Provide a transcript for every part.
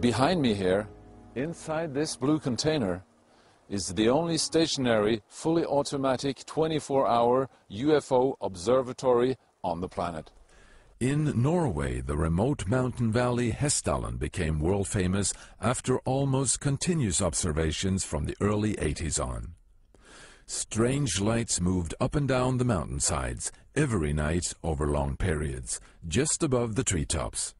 Behind me here, inside this blue container, is the only stationary, fully automatic 24-hour UFO observatory on the planet. In Norway, the remote mountain valley Hessdalen became world famous after almost continuous observations from the early 80s on. Strange lights moved up and down the mountainsides every night over long periods, just above the treetops.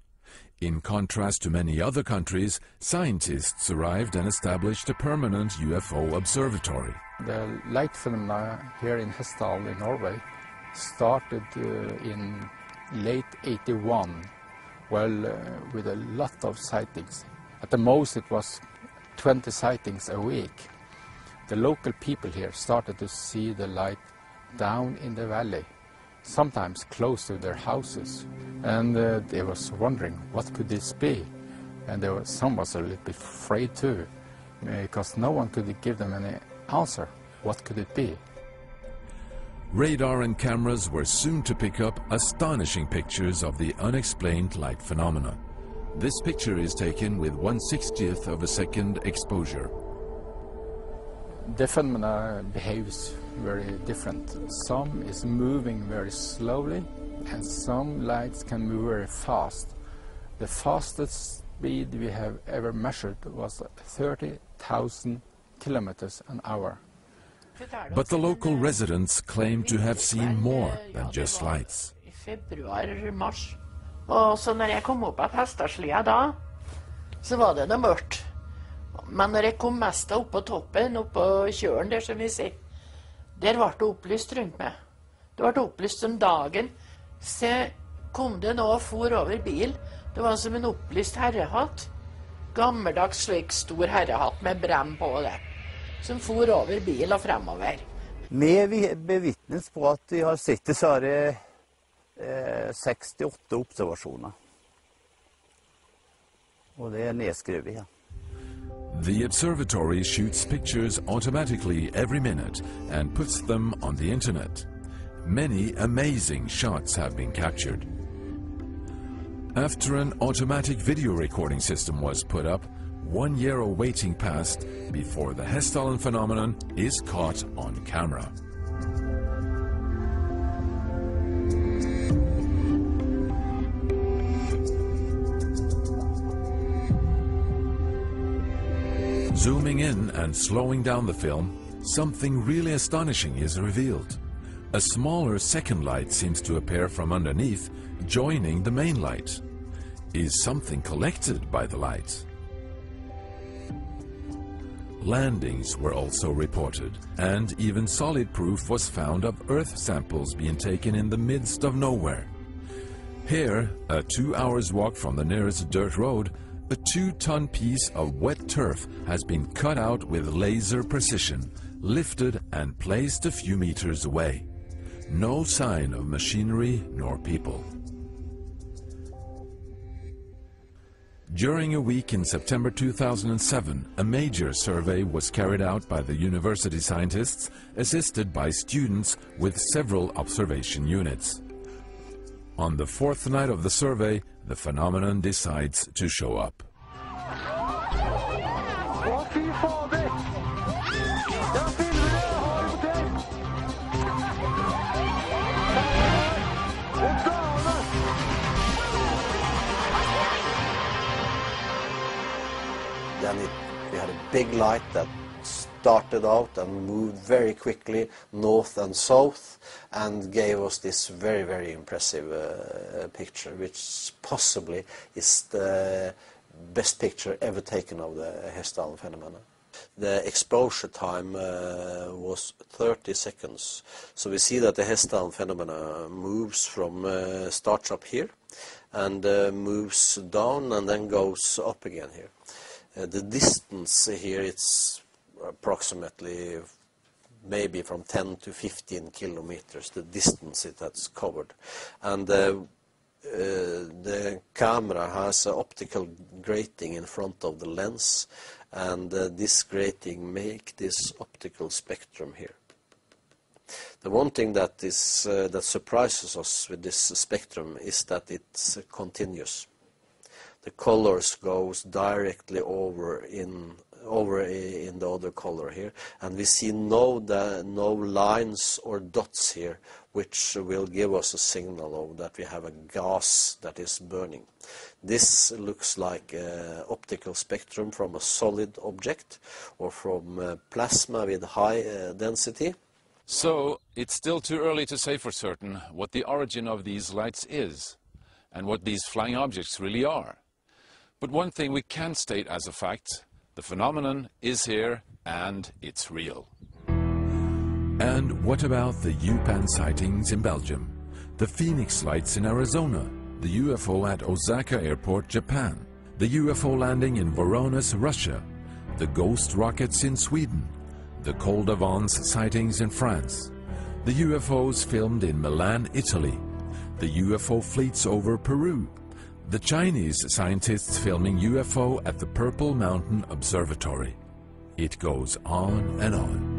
In contrast to many other countries, scientists arrived and established a permanent UFO observatory. The light phenomena here in Hessdalen in Norway started in late 81, with a lot of sightings. At the most it was 20 sightings a week. The local people here started to see the light down in the valley, sometimes close to their houses, and they was wondering what could this be, and some was a little bit afraid too, because no one could give them any answer. What could it be? Radar and cameras were soon to pick up astonishing pictures of the unexplained light phenomena. This picture is taken with 1/60th of a second exposure. The phenomena behaves very different. Some is moving very slowly, and some lights can move very fast. The fastest speed we have ever measured was 30,000 kilometers an hour. But the local residents claim to have seen more than just lights. I februar, mars. Og så når jeg kom opp av hesteslia da, så var det mørkt. Men når jeg kom mest opp på toppen, opp på kjøren der som vi ser, der var det opplyst rundt meg. Det var opplyst om dagen. Så kom det nå og for over bil. Det var som en opplyst herrehatt. Gammeldags slik stor herrehatt med brem på det. Som for over bil og fremover. Vi bevitnes på at vi har sett dessverre 68 observasjoner. Og det er nedskrevet her. The observatory shoots pictures automatically every minute and puts them on the internet. Many amazing shots have been captured. After an automatic video recording system was put up, 1 year of waiting passed before the Hessdalen phenomenon is caught on camera. Zooming in and slowing down the film, something really astonishing is revealed. A smaller second light seems to appear from underneath, joining the main light. Is something collected by the light? Landings were also reported, and even solid proof was found of Earth samples being taken in the midst of nowhere. Here, a 2 hours walk from the nearest dirt road, a 2-ton piece of wet turf has been cut out with laser precision, lifted and placed a few meters away. No sign of machinery nor people. During a week in September 2007, a major survey was carried out by the university scientists, assisted by students with several observation units. On the 4th night of the survey, the phenomenon decides to show up. Then we had a big light that started out and moved very quickly north and south and gave us this very, very impressive picture, which possibly is the best picture ever taken of the Hessdalen phenomenon. The exposure time was 30 seconds. So we see that the Hessdalen phenomena moves from, starts up here and moves down and then goes up again here. The distance here, it's approximately maybe from 10 to 15 kilometers, the distance it has covered. And the camera has an optical grating in front of the lens, and this grating makes this optical spectrum here. The one thing that is that surprises us with this spectrum is that it's continuous. the colors goes directly over in the other color here, and we see no lines or dots here, which will give us a signal of that we have a gas that is burning. This looks like optical spectrum from a solid object or from plasma with high density. So it's still too early to say for certain what the origin of these lights is and what these flying objects really are. But one thing we can state as a fact: the phenomenon is here and it's real. And what about the UPAN sightings in Belgium, the Phoenix lights in Arizona, the UFO at Osaka Airport, Japan, the UFO landing in Voronezh, Russia, the ghost rockets in Sweden, the Col d'Avance sightings in France, the UFOs filmed in Milan, Italy, the UFO fleets over Peru, the Chinese scientists filming UFO at the Purple Mountain Observatory. It goes on and on.